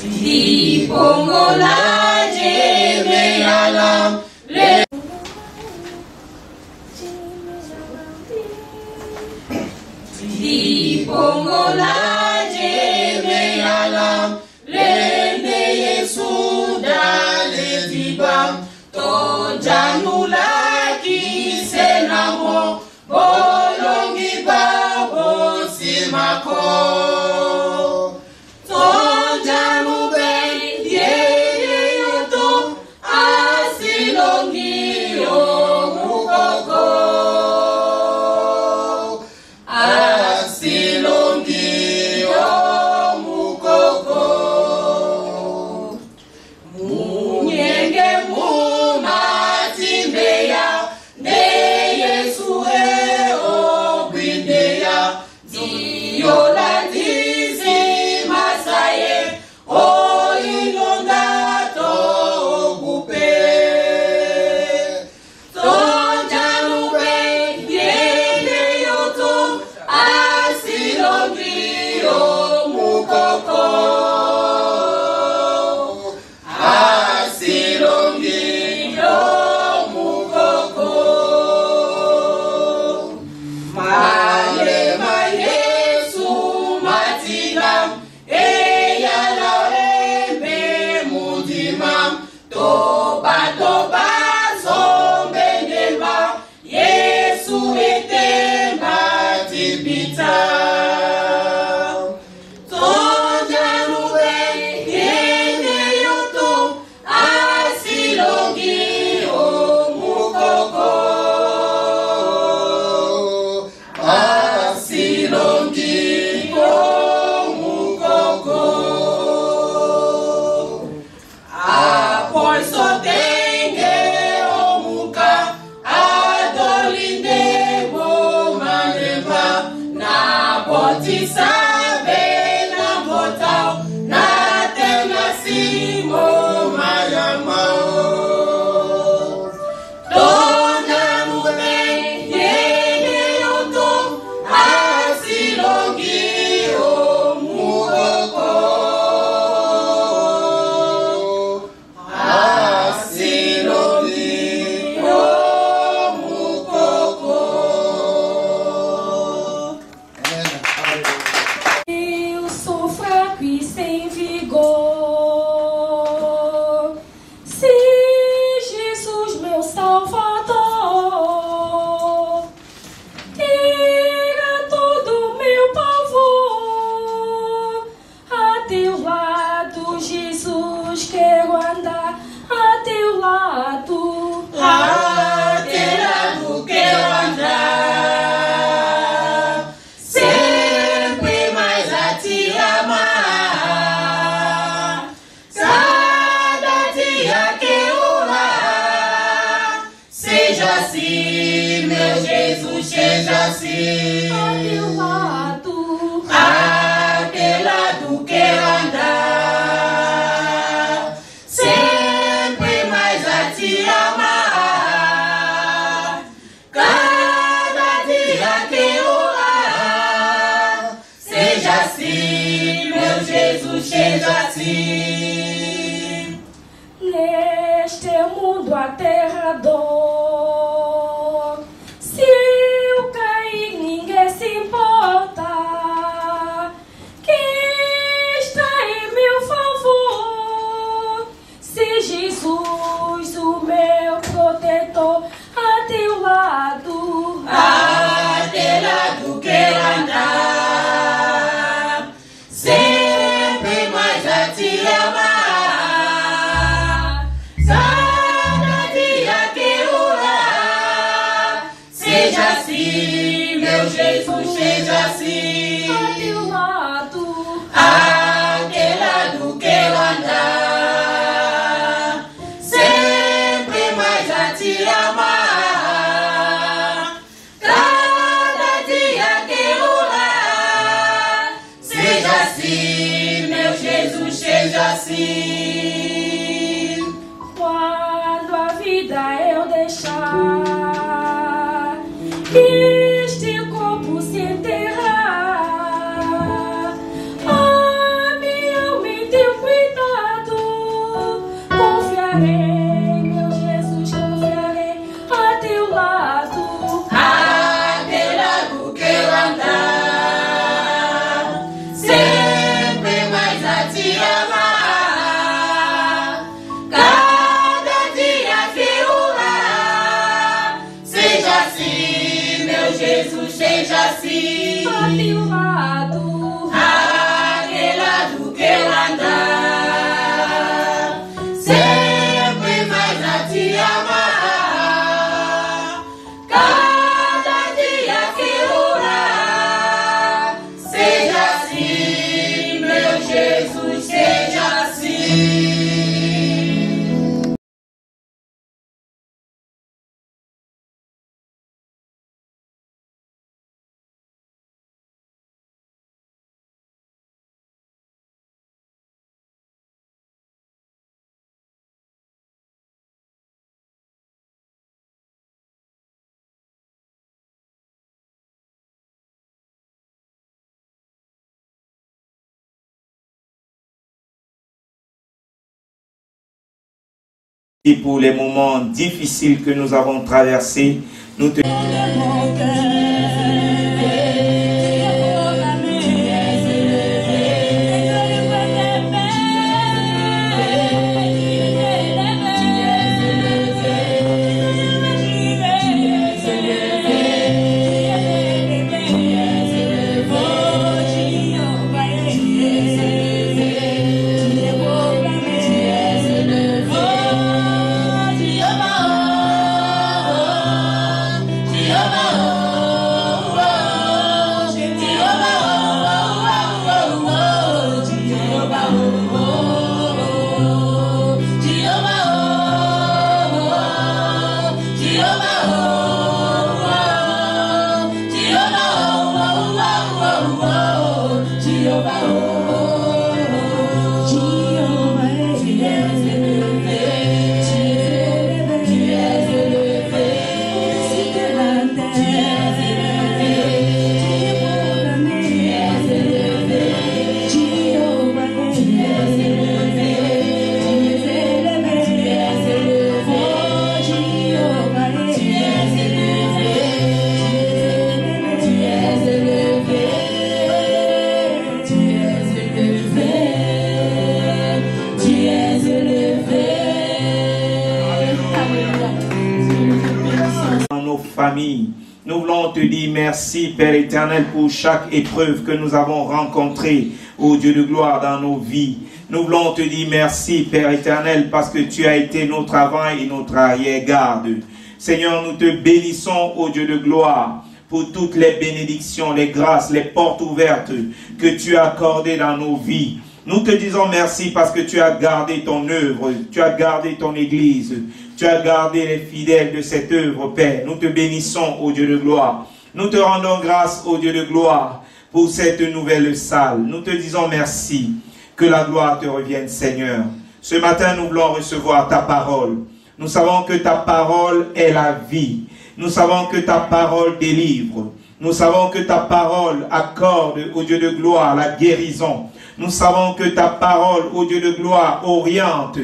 Di pongola jeme alam le. Di pongola jeme alam le ne Yesu dale dibam to janula ki senamo bolongi babo simako. Quando a vida eu deixar este corpo se enterrar, a minha alma em teu cuidado Jesus seja assim. Aquela do que eu andar, sempre mais a te amar. Cada dia que orar, seja assim, meu Jesus, seja assim. Et pour les moments difficiles que nous avons traversés, nous te... Famille. Nous voulons te dire merci, Père éternel, pour chaque épreuve que nous avons rencontrée, ô Dieu de gloire, dans nos vies. Nous voulons te dire merci, Père éternel, parce que tu as été notre avant et notre arrière-garde. Seigneur, nous te bénissons, ô Dieu de gloire, pour toutes les bénédictions, les grâces, les portes ouvertes que tu as accordées dans nos vies. Nous te disons merci parce que tu as gardé ton œuvre, tu as gardé ton église, tu as gardé les fidèles de cette œuvre, Père. Nous te bénissons, ô Dieu de gloire. Nous te rendons grâce, ô Dieu de gloire, pour cette nouvelle salle. Nous te disons merci. Que la gloire te revienne, Seigneur. Ce matin, nous voulons recevoir ta parole. Nous savons que ta parole est la vie. Nous savons que ta parole délivre. Nous savons que ta parole accorde, ô Dieu de gloire, la guérison. Nous savons que ta parole, ô Dieu de gloire, oriente.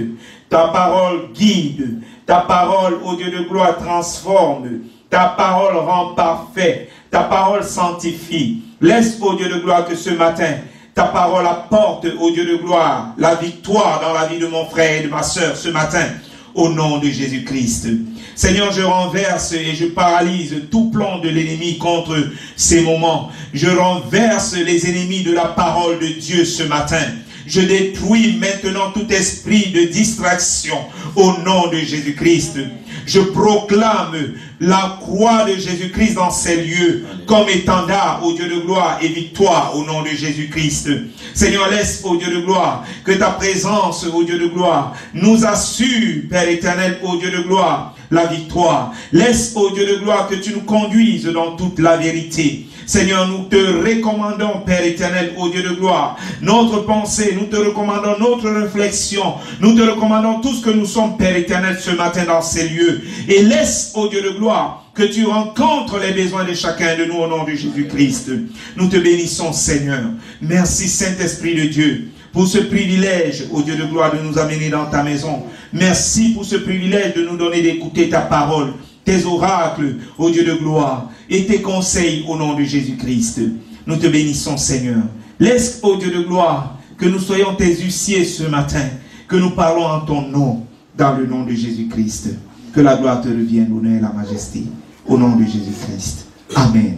Ta parole guide. Ta parole, ô Dieu de gloire, transforme. Ta parole rend parfait. Ta parole sanctifie. Laisse, ô Dieu de gloire, que ce matin, ta parole apporte, ô Dieu de gloire, la victoire dans la vie de mon frère et de ma sœur ce matin, au nom de Jésus-Christ. Seigneur, je renverse et je paralyse tout plan de l'ennemi contre ces moments. Je renverse les ennemis de la parole de Dieu ce matin. Je détruis maintenant tout esprit de distraction au nom de Jésus-Christ. Je proclame la croix de Jésus-Christ dans ces lieux comme étendard au Dieu de gloire et victoire au nom de Jésus-Christ. Seigneur, laisse au Dieu de gloire que ta présence au Dieu de gloire nous assure, Père éternel, au Dieu de gloire, la victoire. Laisse au Dieu de gloire que tu nous conduises dans toute la vérité. Seigneur, nous te recommandons, Père éternel, ô Dieu de gloire, notre pensée, nous te recommandons notre réflexion, nous te recommandons tout ce que nous sommes, Père éternel, ce matin dans ces lieux. Et laisse, ô Dieu de gloire, que tu rencontres les besoins de chacun de nous au nom de Jésus-Christ. Nous te bénissons, Seigneur. Merci, Saint-Esprit de Dieu, pour ce privilège, ô Dieu de gloire, de nous amener dans ta maison. Merci pour ce privilège de nous donner d'écouter ta parole, tes oracles, ô Dieu de gloire, et tes conseils au nom de Jésus-Christ. Nous te bénissons, Seigneur. Laisse, ô Dieu de gloire, que nous soyons tes huissiers ce matin, que nous parlons en ton nom, dans le nom de Jésus-Christ. Que la gloire te revienne, l'honneur et la majesté, au nom de Jésus-Christ. Amen.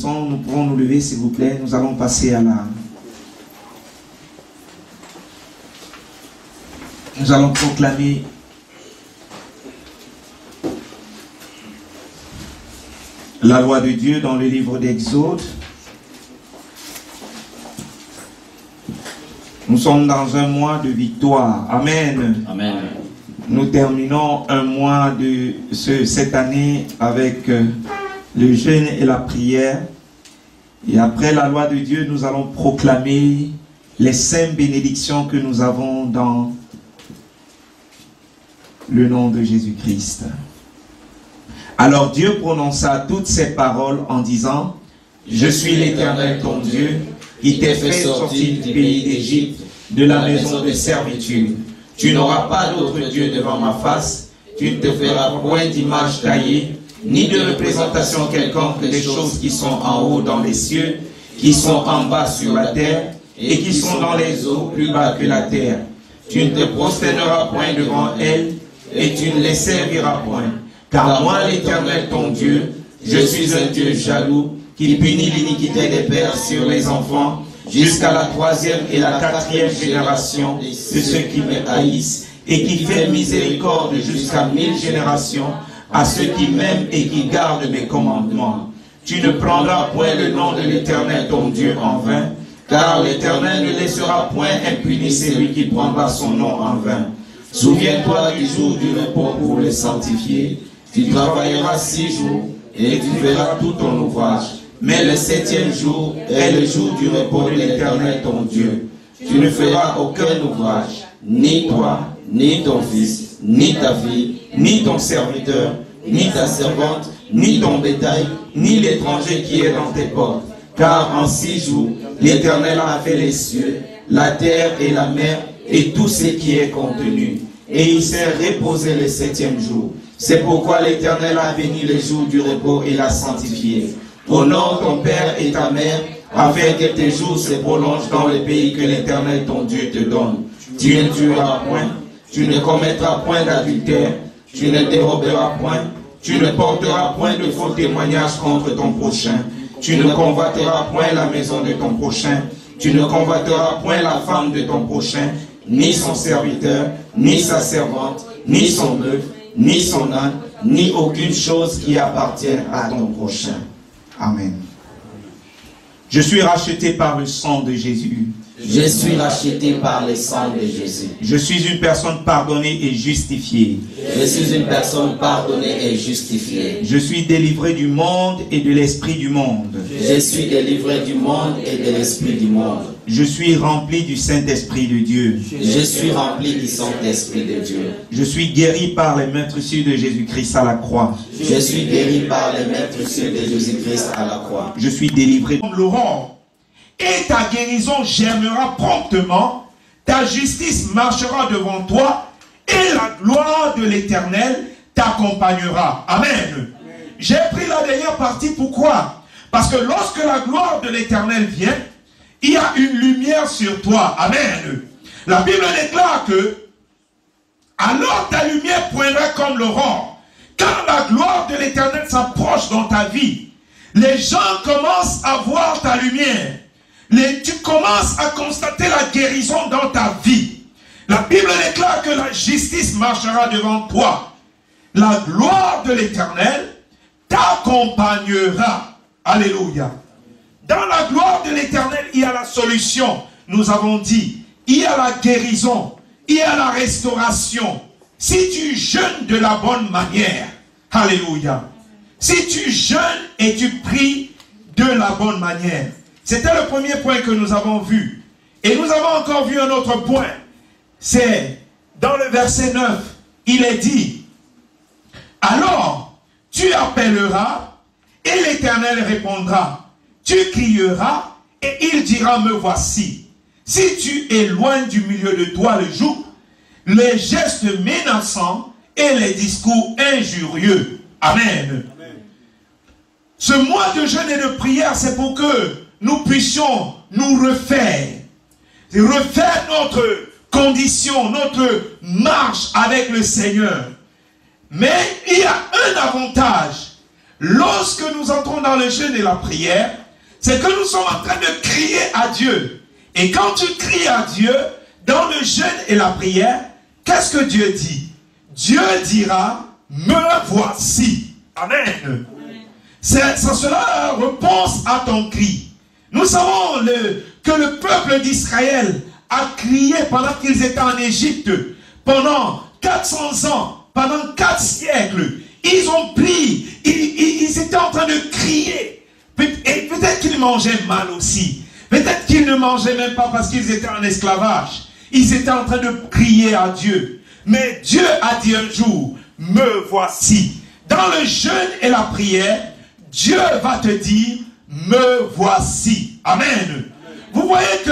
Nous pouvons nous lever, s'il vous plaît. Nous allons passer à la... Nous allons proclamer la loi de Dieu dans le livre d'Exode. Nous sommes dans un mois de victoire. Amen. Amen. Nous terminons un mois de cette année avec le jeûne et la prière. Et après la loi de Dieu, nous allons proclamer les 5 bénédictions que nous avons dans le nom de Jésus-Christ. Alors Dieu prononça toutes ces paroles en disant: Je suis l'Éternel ton Dieu, qui t'ai fait sortir du pays d'Égypte, de la maison de servitude. Tu n'auras pas d'autre Dieu devant ma face, tu ne te feras point d'image taillée, ni de représentation quelconque des choses qui sont en haut dans les cieux, qui sont en bas sur la terre, et qui sont dans les eaux plus bas que la terre. Tu ne te prosterneras point devant elles, et tu ne les serviras point. Car moi, l'Éternel ton Dieu, je suis un Dieu jaloux, qui punit l'iniquité des pères sur les enfants, jusqu'à la 3e et la 4e génération de ceux qui me haïssent, et qui fait miséricorde jusqu'à 1000 générations à ceux qui m'aiment et qui gardent mes commandements. Tu ne prendras point le nom de l'Éternel ton Dieu en vain, car l'Éternel ne laissera point impuni celui qui prendra son nom en vain. Souviens-toi du jour du repos pour le sanctifier. Tu travailleras 6 jours et tu feras tout ton ouvrage. Mais le 7e jour est le jour du repos de l'Éternel ton Dieu. Tu ne feras aucun ouvrage, ni toi, ni ton fils, ni ta fille, ni ton serviteur, ni ta servante, ni ton bétail, ni l'étranger qui est dans tes portes. Car en 6 jours, l'Éternel a fait les cieux, la terre et la mer, et tout ce qui est contenu. Et il s'est reposé le 7e jour. C'est pourquoi l'Éternel a béni le jour du repos et l'a sanctifié. Honore ton père et ta mère, afin que tes jours se prolongent dans le pays que l'Éternel ton Dieu te donne. Tu ne tueras point, tu ne commettras point d'adultère, tu ne déroberas point, tu ne porteras point de faux témoignages contre ton prochain, tu ne convoiteras point la maison de ton prochain, tu ne convoiteras point la femme de ton prochain, ni son serviteur, ni sa servante, ni son bœuf, ni son âne, ni aucune chose qui appartienne à ton prochain. Amen. Je suis racheté par le sang de Jésus. Je suis racheté par le sang de Jésus. Je suis une personne pardonnée et justifiée. Je suis une personne pardonnée et justifiée. Je suis délivré du monde et de l'esprit du monde. Je suis délivré du monde et de l'esprit du monde. Je suis rempli du Saint-Esprit de Dieu. Je suis rempli du Saint-Esprit de Dieu. Je suis guéri par les meurtrissures de Jésus-Christ à la croix. Je suis guéri par les meurtrissures de Jésus-Christ à la croix. Je suis délivré. Laurent, et ta guérison germera promptement, ta justice marchera devant toi, et la gloire de l'Éternel t'accompagnera. Amen. J'ai pris la dernière partie, pourquoi? Parce que lorsque la gloire de l'Éternel vient, il y a une lumière sur toi. Amen. La Bible déclare que alors ta lumière poindra comme l'aurore. Quand la gloire de l'Éternel s'approche dans ta vie, les gens commencent à voir ta lumière. Tu commences à constater la guérison dans ta vie. La Bible déclare que la justice marchera devant toi. La gloire de l'Éternel t'accompagnera. Alléluia. Dans la gloire de l'Éternel, il y a la solution. Nous avons dit, il y a la guérison, il y a la restauration. Si tu jeûnes de la bonne manière, alléluia. Si tu jeûnes et tu pries de la bonne manière. C'était le premier point que nous avons vu. Et nous avons encore vu un autre point. C'est dans le verset 9, il est dit, alors tu appelleras et l'Éternel répondra. Tu crieras et il dira, me voici. Si tu éloignes du milieu de toi le joug, les gestes menaçants et les discours injurieux. Amen. Ce mois de jeûne et de prière, c'est pour que nous puissions nous refaire notre condition, notre marche avec le Seigneur. Mais il y a un avantage. lorsque nous entrons dans le jeûne et la prière, c'est que nous sommes en train de crier à Dieu. Et quand tu cries à Dieu, dans le jeûne et la prière, qu'est-ce que Dieu dit? Dieu dira, me voici. Amen. Ça sera une réponse à ton cri. Nous savons que le peuple d'Israël a crié pendant qu'ils étaient en Égypte, pendant 400 ans, pendant 4 siècles. Ils ont pris, ils étaient en train de crier. Et peut-être qu'ils mangeaient mal aussi. Peut-être qu'ils ne mangeaient même pas parce qu'ils étaient en esclavage. Ils étaient en train de crier à Dieu. Mais Dieu a dit un jour, me voici. Dans le jeûne et la prière, Dieu va te dire, me voici. Amen. Vous voyez que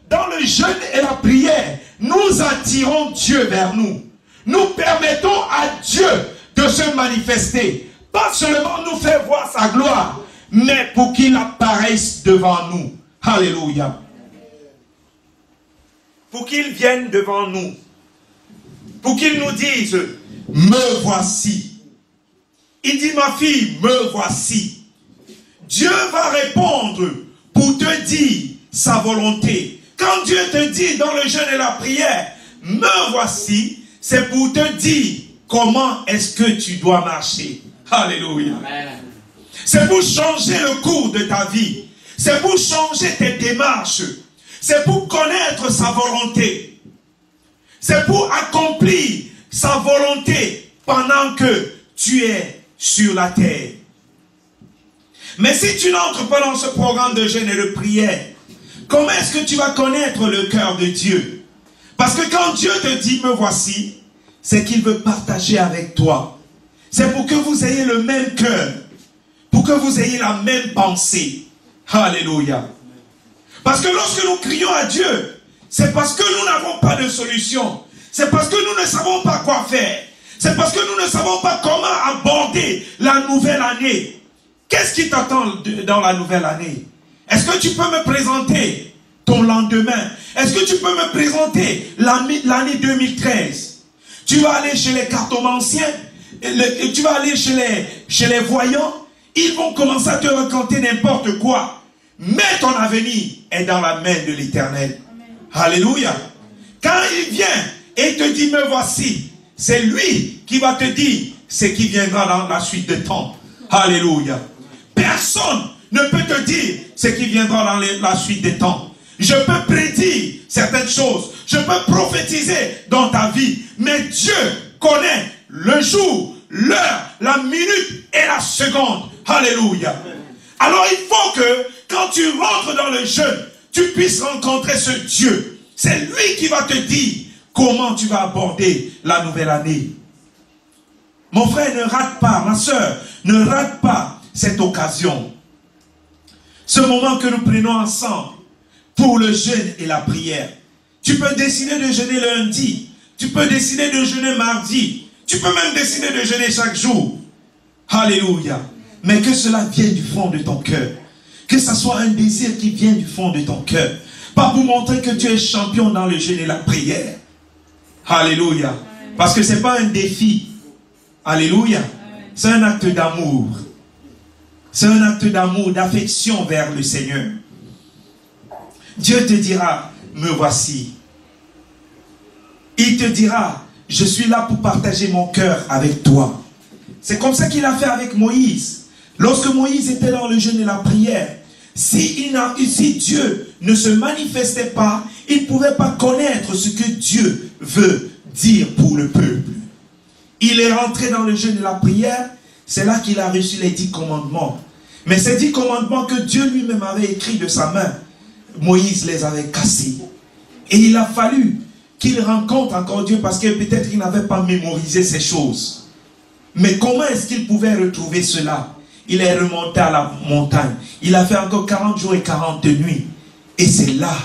dans le jeûne et la prière, nous attirons Dieu vers nous. Nous permettons à Dieu de se manifester. Pas seulement nous faire voir sa gloire, mais pour qu'il apparaisse devant nous. Alléluia. Pour qu'il vienne devant nous. Pour qu'il nous dise, me voici. Il dit, ma fille, me voici. Dieu va répondre pour te dire sa volonté. Quand Dieu te dit dans le jeûne et la prière, me voici, c'est pour te dire comment est-ce que tu dois marcher. Alléluia. C'est pour changer le cours de ta vie. C'est pour changer tes démarches. C'est pour connaître sa volonté. C'est pour accomplir sa volonté pendant que tu es sur la terre. Mais si tu n'entres pas dans ce programme de jeûne et de prière, comment est-ce que tu vas connaître le cœur de Dieu? Parce que quand Dieu te dit, me voici, c'est qu'il veut partager avec toi. C'est pour que vous ayez le même cœur. Pour que vous ayez la même pensée. Alléluia. Parce que lorsque nous crions à Dieu, c'est parce que nous n'avons pas de solution. C'est parce que nous ne savons pas quoi faire. C'est parce que nous ne savons pas comment aborder la nouvelle année. Qu'est-ce qui t'attend dans la nouvelle année? Est-ce que tu peux me présenter ton lendemain? Est-ce que tu peux me présenter l'année 2013? Tu vas aller chez les cartomanciens, tu vas aller chez les voyants, ils vont commencer à te raconter n'importe quoi. Mais ton avenir est dans la main de l'Éternel. Alléluia. Quand il vient et il te dit, me voici, c'est lui qui va te dire ce qui viendra dans la suite de temps. Alléluia. Personne ne peut te dire ce qui viendra dans la suite des temps. Je peux prédire certaines choses. Je peux prophétiser dans ta vie. Mais Dieu connaît le jour, l'heure, la minute et la seconde. Alléluia. Alors il faut que quand tu rentres dans le jeûne, tu puisses rencontrer ce Dieu. C'est lui qui va te dire comment tu vas aborder la nouvelle année. Mon frère, ne rate pas, ma soeur, ne rate pas cette occasion. Ce moment que nous prenons ensemble pour le jeûne et la prière. Tu peux décider de jeûner lundi. Tu peux décider de jeûner mardi. Tu peux même décider de jeûner chaque jour. Alléluia. Mais que cela vienne du fond de ton cœur. Que ce soit un désir qui vient du fond de ton cœur. Pas pour montrer que tu es champion dans le jeûne et la prière. Alléluia. Parce que ce n'est pas un défi. Alléluia. C'est un acte d'amour. C'est un acte d'amour, d'affection vers le Seigneur. Dieu te dira, me voici. Il te dira, je suis là pour partager mon cœur avec toi. C'est comme ça qu'il a fait avec Moïse. Lorsque Moïse était dans le jeûne et la prière, si Dieu ne se manifestait pas, il ne pouvait pas connaître ce que Dieu veut dire pour le peuple. Il est rentré dans le jeûne et la prière, c'est là qu'il a reçu les 10 commandements. Mais ces 10 commandements que Dieu lui-même avait écrits de sa main, Moïse les avait cassés. Et il a fallu qu'il rencontre encore Dieu parce que peut-être qu'il n'avait pas mémorisé ces choses. Mais comment est-ce qu'il pouvait retrouver cela? Il est remonté à la montagne. Il a fait encore 40 jours et 40 nuits. Et c'est là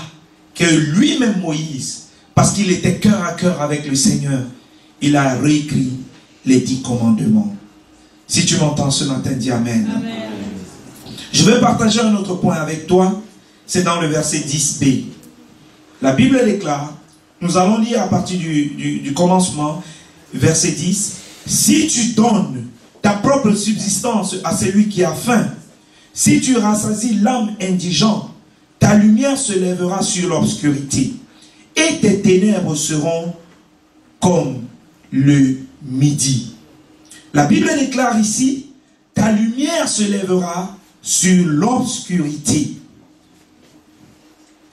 que lui-même Moïse, parce qu'il était cœur à cœur avec le Seigneur, il a réécrit les 10 commandements. Si tu m'entends ce matin, dis Amen. Amen. Je vais partager un autre point avec toi. C'est dans le verset 10b. La Bible déclare, nous allons lire à partir du commencement, verset 10. Si tu donnes ta propre subsistance à celui qui a faim. Si tu rassasies l'âme indigente, ta lumière se lèvera sur l'obscurité, et tes ténèbres seront comme le midi. La Bible déclare ici, ta lumière se lèvera sur l'obscurité.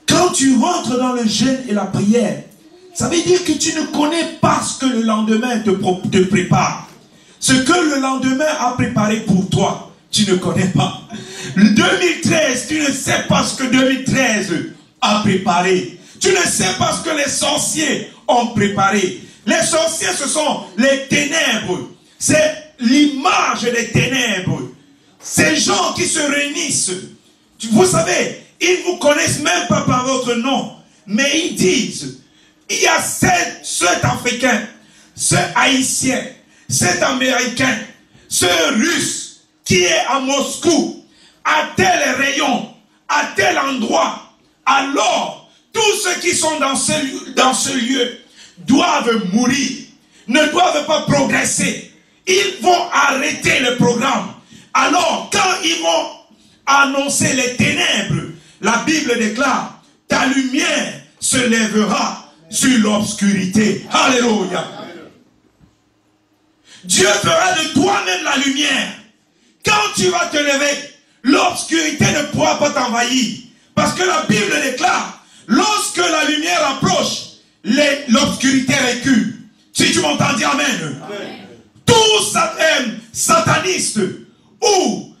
Quand tu rentres dans le jeûne et la prière, ça veut dire que tu ne connais pas ce que le lendemain te prépare. Ce que le lendemain a préparé pour toi, tu ne connais pas. Le 2013, tu ne sais pas ce que 2013 a préparé. Tu ne sais pas ce que les sorciers ont préparé. Les sorciers, ce sont les ténèbres. C'est l'image des ténèbres. Ces gens qui se réunissent, vous savez, ils ne vous connaissent même pas par votre nom. Mais ils disent, il y a cet Africain, ce Haïtien, cet Américain, ce Russe qui est à Moscou, à tel rayon, à tel endroit. Alors, tous ceux qui sont dans ce lieu doivent mourir, ne doivent pas progresser. Ils vont arrêter le programme. Alors, quand ils vont annoncer les ténèbres, la Bible déclare, ta lumière se lèvera sur l'obscurité. Alléluia. Dieu fera de toi-même la lumière. Quand tu vas te lever, l'obscurité ne pourra pas t'envahir. Parce que la Bible déclare, lorsque la lumière approche, l'obscurité recule. Si tu m'entends dire amen. Tout sataniste ou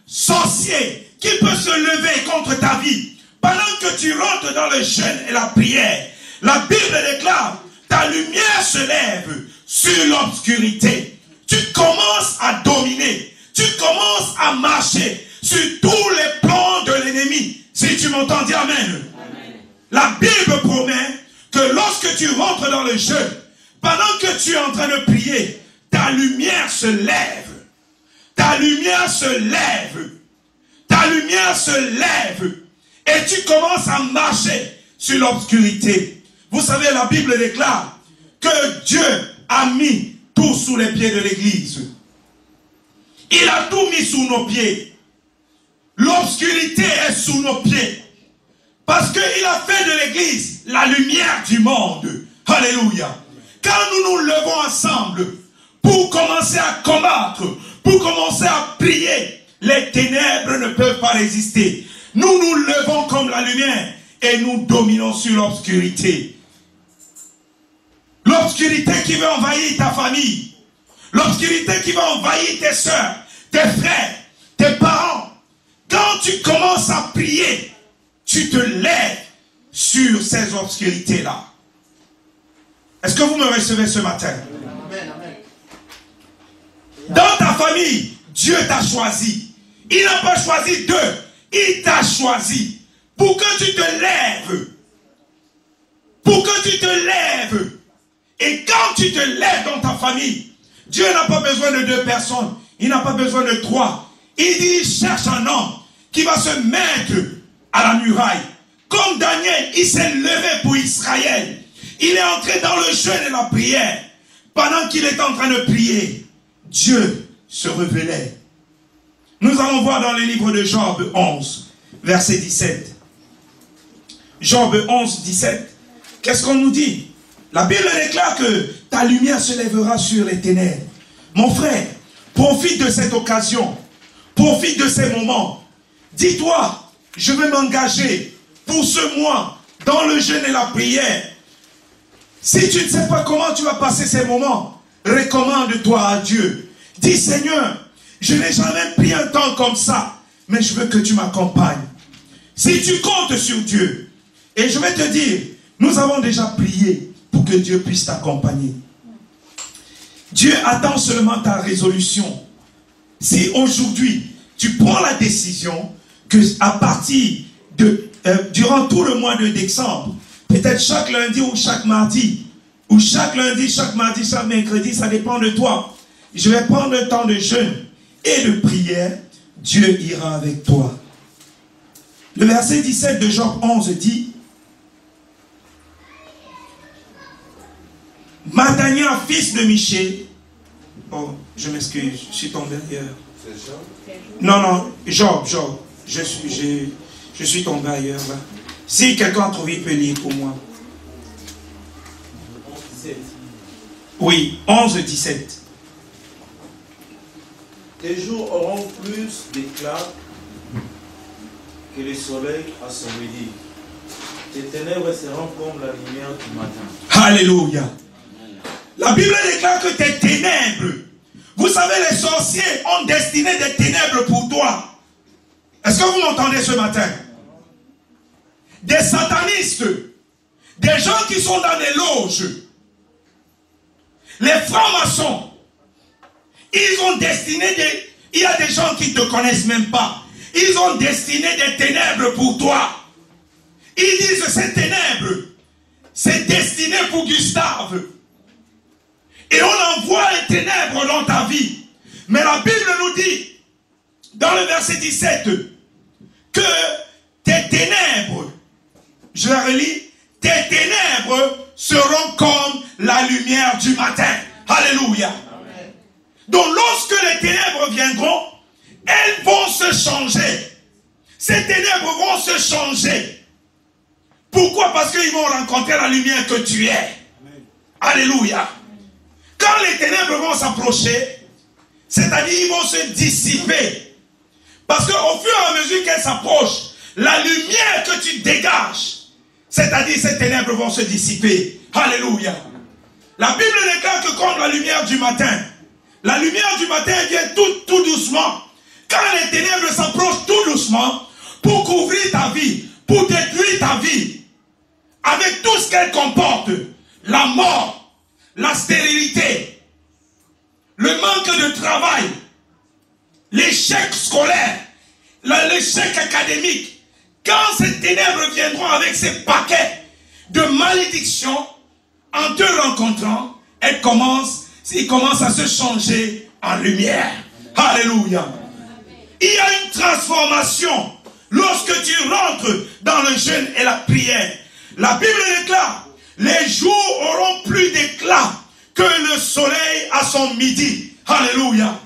sorcier qui peut se lever contre ta vie, pendant que tu rentres dans le jeûne et la prière, la Bible déclare, ta lumière se lève sur l'obscurité. Tu commences à dominer, tu commences à marcher sur tous les plans de l'ennemi. Si tu m'entends dire amen. La Bible promet que lorsque tu rentres dans le jeûne, pendant que tu es en train de prier, ta lumière se lève. Ta lumière se lève. Ta lumière se lève. Et tu commences à marcher sur l'obscurité. Vous savez, la Bible déclare que Dieu a mis tout sous les pieds de l'Église. Il a tout mis sous nos pieds. L'obscurité est sous nos pieds. Parce qu'il a fait de l'Église la lumière du monde. Alléluia. Quand nous nous levons ensemble pour commencer à combattre, pour commencer à prier, les ténèbres ne peuvent pas résister. Nous nous levons comme la lumière et nous dominons sur l'obscurité. L'obscurité qui veut envahir ta famille. L'obscurité qui va envahir tes soeurs, tes frères, tes parents. Quand tu commences à prier, tu te lèves sur ces obscurités-là. Est-ce que vous me recevez ce matin? Dans ta famille, Dieu t'a choisi. Il n'a pas choisi d'eux. Il t'a choisi pour que tu te lèves. Pour que tu te lèves. Et quand tu te lèves dans ta famille, Dieu n'a pas besoin de 2 personnes. Il n'a pas besoin de 3. Il dit, il cherche un homme qui va se mettre à la muraille. Comme Daniel, il s'est levé pour Israël. Il est entré dans le jeûne et la prière. Pendant qu'il est en train de prier, Dieu se révélait. Nous allons voir dans le livre de Job 11, verset 17. Job 11, 17. Qu'est-ce qu'on nous dit? La Bible déclare que ta lumière se lèvera sur les ténèbres. Mon frère, profite de cette occasion. Profite de ces moments. Dis-toi, je vais m'engager pour ce mois dans le jeûne et la prière. Si tu ne sais pas comment tu vas passer ces moments, recommande-toi à Dieu. Dis, Seigneur, je n'ai jamais pris un temps comme ça, mais je veux que tu m'accompagnes. Si tu comptes sur Dieu, et je vais te dire, nous avons déjà prié pour que Dieu puisse t'accompagner. Dieu attend seulement ta résolution. Si aujourd'hui, tu prends la décision que à partir de, durant tout le mois de décembre, peut-être chaque lundi ou chaque mardi, ou chaque lundi, chaque mardi, chaque mercredi, ça dépend de toi. Je vais prendre un temps de jeûne et de prière. Dieu ira avec toi. Le verset 17 de Job 11 dit, Matania, fils de Miché, Oh, je m'excuse, je suis tombé ailleurs. Non, Job. Je suis tombé ailleurs. Là. Si quelqu'un a trouvé, il peut lire pour moi. Oui, 11-17. Tes jours auront plus d'éclat que le soleil à son midi. Tes ténèbres seront comme la lumière du matin. Alléluia. La Bible déclare que tes ténèbres, vous savez, les sorciers ont destiné des ténèbres pour toi. Est-ce que vous m'entendez ce matin? Des satanistes, des gens qui sont dans des loges, les francs-maçons, ils ont destiné il y a des gens qui ne te connaissent même pas. Ils ont destiné des ténèbres pour toi. Ils disent que ces ténèbres, c'est destiné pour Gustave. Et on envoie les ténèbres dans ta vie. Mais la Bible nous dit, dans le verset 17, que tes ténèbres, je la relis, tes ténèbres seront comme la lumière du matin. Alléluia. Amen. Donc lorsque les ténèbres viendront, elles vont se changer. Ces ténèbres vont se changer. Pourquoi? Parce qu'ils vont rencontrer la lumière que tu es. Amen. Alléluia. Quand les ténèbres vont s'approcher, c'est-à-dire ils vont se dissiper. Parce qu'au fur et à mesure qu'elles s'approchent, la lumière que tu dégages, c'est-à-dire ces ténèbres vont se dissiper. Alléluia. La Bible déclare que comme la lumière du matin, la lumière du matin vient tout doucement. Quand les ténèbres s'approchent tout doucement, pour couvrir ta vie, pour détruire ta vie, avec tout ce qu'elle comporte, la mort, la stérilité, le manque de travail, l'échec scolaire, l'échec académique, quand ces ténèbres viendront avec ces paquets de malédictions, en te rencontrant, ils commencent à se changer en lumière. Alléluia. Il y a une transformation lorsque tu rentres dans le jeûne et la prière. La Bible déclare, les jours auront plus d'éclat que le soleil à son midi. Alléluia.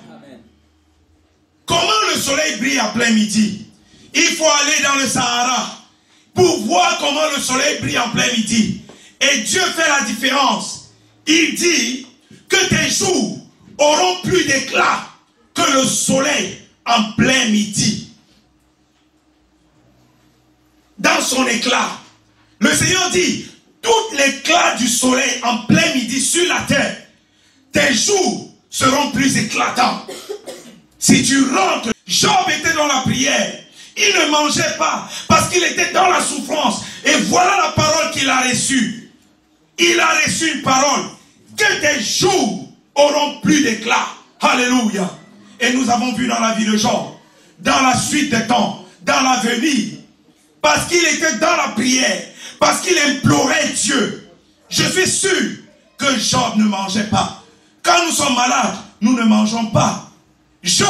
Comment le soleil brille à plein midi? Il faut aller dans le Sahara pour voir comment le soleil brille en plein midi. Et Dieu fait la différence. Il dit que tes jours auront plus d'éclat que le soleil en plein midi. Dans son éclat, le Seigneur dit, tout l'éclat du soleil en plein midi sur la terre, tes jours seront plus éclatants. Si tu rentres, Job était dans la prière. Il ne mangeait pas parce qu'il était dans la souffrance. Et voilà la parole qu'il a reçue. Il a reçu une parole. Que tes jours auront plus d'éclat. Alléluia. Et nous avons vu dans la vie de Job, dans la suite des temps, dans l'avenir, parce qu'il était dans la prière, parce qu'il implorait Dieu. Je suis sûr que Job ne mangeait pas. Quand nous sommes malades, nous ne mangeons pas. Job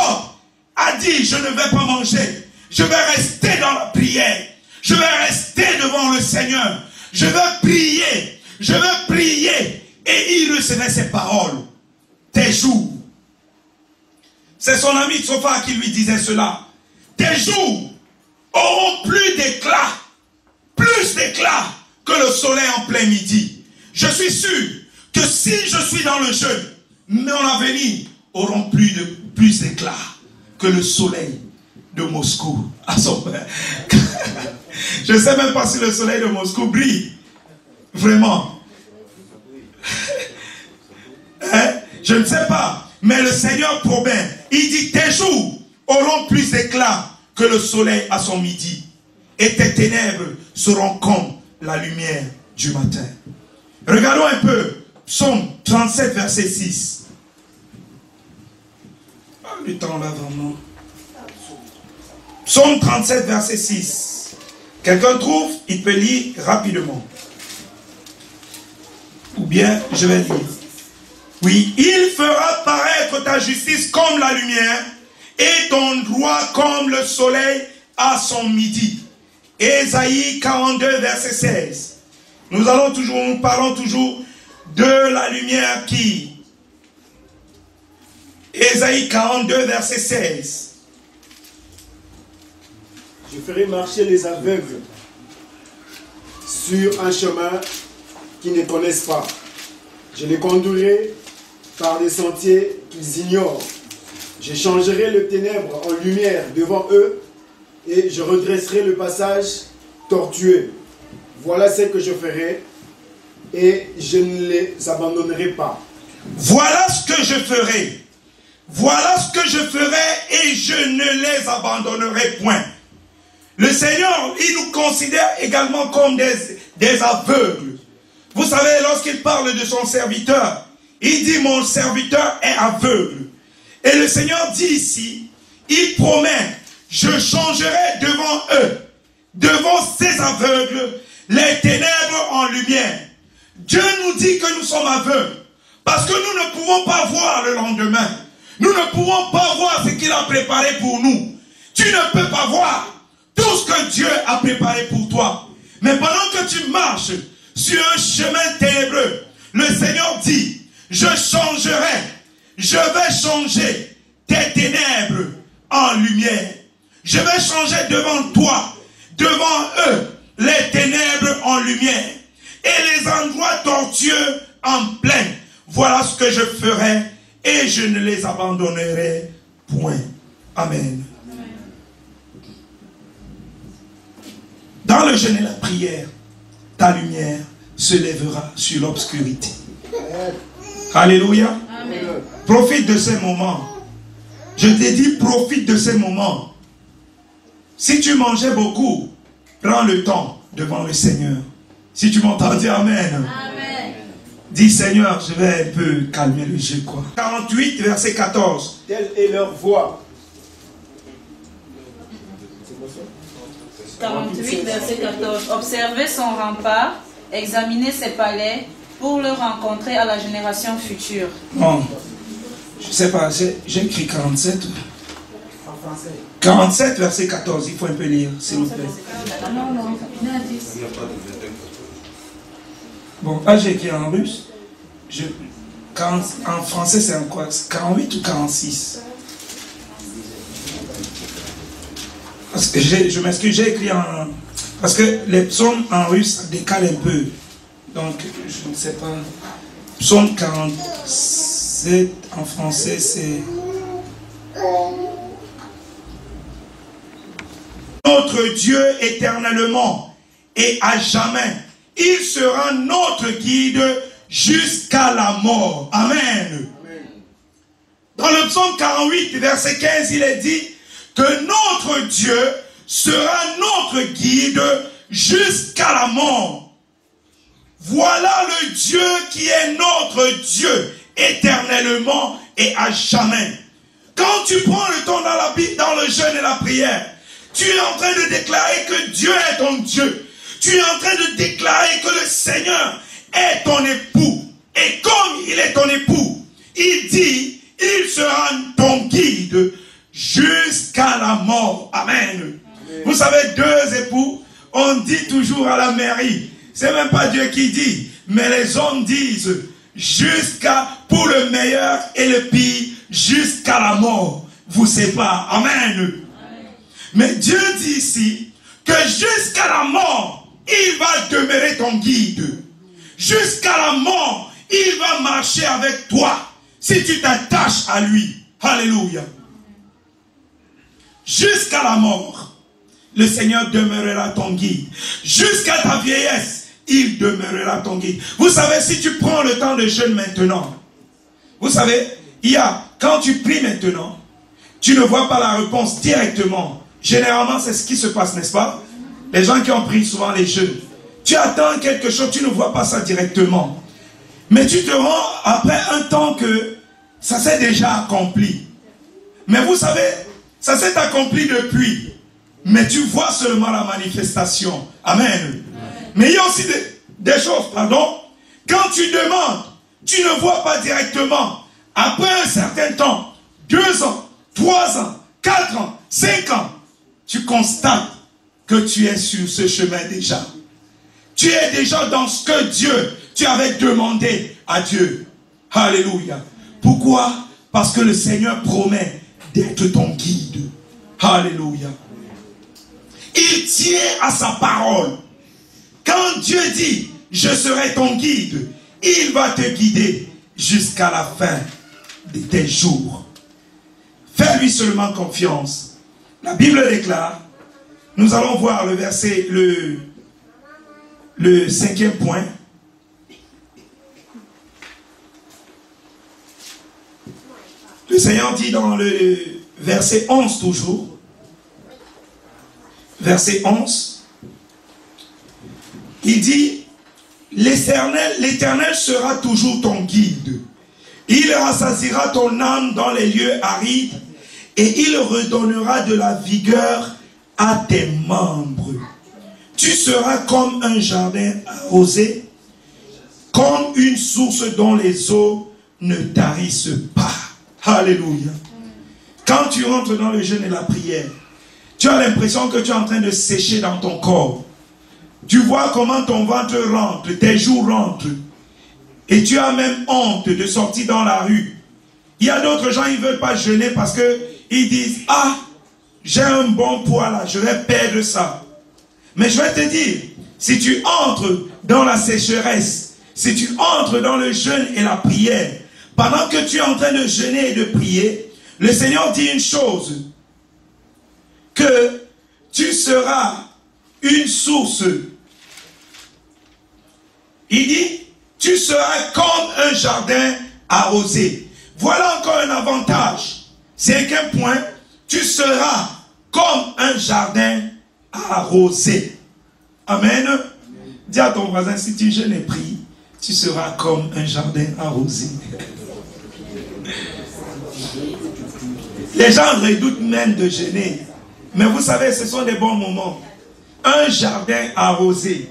a dit, je ne vais pas manger. Je vais rester dans la prière. Je vais rester devant le Seigneur. Je vais prier. Je vais prier. Et il recevait ces paroles. Tes jours. C'est son ami Tsofa qui lui disait cela. Tes jours auront plus d'éclat. Plus d'éclat que le soleil en plein midi. Je suis sûr que si je suis dans le jeûne, mon avenir auront plus d'éclat que le soleil de Moscou. Je ne sais même pas si le soleil de Moscou brille. Vraiment. Hein? Je ne sais pas. Mais le Seigneur promet. Il dit, tes jours auront plus d'éclat que le soleil à son midi. Et tes ténèbres seront comme la lumière du matin. Regardons un peu. Psaume 37, verset 6. Ah, le temps là, vraiment. Psaume 37, verset 6. Quelqu'un trouve, il peut lire rapidement. Ou bien, je vais lire. Oui, il fera paraître ta justice comme la lumière et ton droit comme le soleil à son midi. Ésaïe 42, verset 16. Nous parlons toujours de la lumière qui Ésaïe 42, verset 16. Je ferai marcher les aveugles sur un chemin qu'ils ne connaissent pas. Je les conduirai par des sentiers qu'ils ignorent. Je changerai les ténèbres en lumière devant eux et je redresserai le passage tortueux. Voilà ce que je ferai et je ne les abandonnerai pas. Voilà ce que je ferai. Voilà ce que je ferai et je ne les abandonnerai point. Le Seigneur, il nous considère également comme des aveugles. Vous savez, lorsqu'il parle de son serviteur, il dit mon serviteur est aveugle. Et le Seigneur dit ici, il promet, je changerai devant eux, devant ces aveugles, les ténèbres en lumière. Dieu nous dit que nous sommes aveugles, parce que nous ne pouvons pas voir le lendemain. Nous ne pouvons pas voir ce qu'il a préparé pour nous. Tu ne peux pas voir tout ce que Dieu a préparé pour toi. Mais pendant que tu marches sur un chemin ténébreux, le Seigneur dit, je changerai, je vais changer tes ténèbres en lumière. Je vais changer devant toi, devant eux, les ténèbres en lumière et les endroits tortueux en plaine. Voilà ce que je ferai et je ne les abandonnerai point. Amen. Dans le jeûne et la prière, ta lumière se lèvera sur l'obscurité. Alléluia. Amen. Profite de ces moments. Je t'ai dit, profite de ces moments. Si tu mangeais beaucoup, prends le temps devant le Seigneur. Si tu m'entends dire Amen. Amen. Dis Seigneur, je vais un peu calmer le jeu, quoi. 48, verset 14. Telle est leur voix. 48, verset 14. Observez son rempart, examinez ses palais pour le rencontrer à la génération future. Non, je ne sais pas, j'ai écrit 47. En français. 47, verset 14, il faut un peu lire, s'il vous plaît. Non, il a dit. Bon, là j'ai écrit en russe. En français, c'est en quoi? 48 ou 46? Parce que je m'excuse, j'ai écrit en... Parce que les psaumes en russe décalent un peu. Donc, je ne sais pas. Psaume 47 en français, c'est... Notre Dieu éternellement et à jamais. Il sera notre guide jusqu'à la mort. Amen. Dans le psaume 48, verset 15, il est dit que notre Dieu sera notre guide jusqu'à la mort. Voilà le Dieu qui est notre Dieu éternellement et à jamais. Quand tu prends le temps dans la Bible, dans le jeûne et la prière, tu es en train de déclarer que Dieu est ton Dieu. Tu es en train de déclarer que le Seigneur est ton époux. Et comme il est ton époux, il dit, il sera ton guide jusqu'à la mort. Amen. Vous savez, deux époux, on dit toujours à la mairie, c'est même pas Dieu qui dit, mais les hommes disent, pour le meilleur et le pire, jusqu'à la mort, vous sépare. Amen. Mais Dieu dit ici, que jusqu'à la mort, il va demeurer ton guide. Jusqu'à la mort, il va marcher avec toi, si tu t'attaches à lui. Alléluia. Jusqu'à la mort, le Seigneur demeurera ton guide. Jusqu'à ta vieillesse, il demeurera ton guide. Vous savez, si tu prends le temps de jeûne maintenant, vous savez, quand tu pries maintenant, tu ne vois pas la réponse directement. Généralement, c'est ce qui se passe, n'est-ce pas? Les gens qui ont pris souvent les jeûnes, tu attends quelque chose, tu ne vois pas ça directement. Mais tu te rends après un temps que ça s'est déjà accompli. Mais vous savez, ça s'est accompli depuis. Mais tu vois seulement la manifestation. Amen. Mais il y a aussi des choses, pardon. Quand tu demandes, tu ne vois pas directement. Après un certain temps, 2 ans, 3 ans, 4 ans, 5 ans, tu constates que tu es sur ce chemin déjà. Tu es déjà dans ce que tu avais demandé à Dieu. Alléluia. Pourquoi? Parce que le Seigneur promet d'être ton guide. Alléluia. Il tient à sa parole. Quand Dieu dit, je serai ton guide, il va te guider jusqu'à la fin de tes jours. Fais-lui seulement confiance. La Bible déclare, nous allons voir le verset, le 5e point. Le Seigneur dit dans le verset 11 toujours, verset 11, il dit, l'Éternel sera toujours ton guide. Il rassasiera ton âme dans les lieux arides et il redonnera de la vigueur à tes membres. Tu seras comme un jardin arrosé, comme une source dont les eaux ne tarissent pas. Alléluia. Quand tu rentres dans le jeûne et la prière, tu as l'impression que tu es en train de sécher dans ton corps. Tu vois comment ton ventre rentre, tes joues rentrent. Et tu as même honte de sortir dans la rue. Il y a d'autres gens, ils ne veulent pas jeûner parce qu'ils disent, ah, j'ai un bon poids là, je vais perdre ça. Mais je vais te dire, si tu entres dans la sécheresse, si tu entres dans le jeûne et la prière, pendant que tu es en train de jeûner et de prier, le Seigneur dit une chose, que tu seras une source. Il dit, tu seras comme un jardin arrosé. Voilà encore un avantage. C'est qu'un point, tu seras comme un jardin arrosé. Amen. Dis à ton voisin, si tu jeûnes et pries, tu seras comme un jardin arrosé. Les gens redoutent même de jeûner. Mais vous savez, ce sont des bons moments. Un jardin arrosé.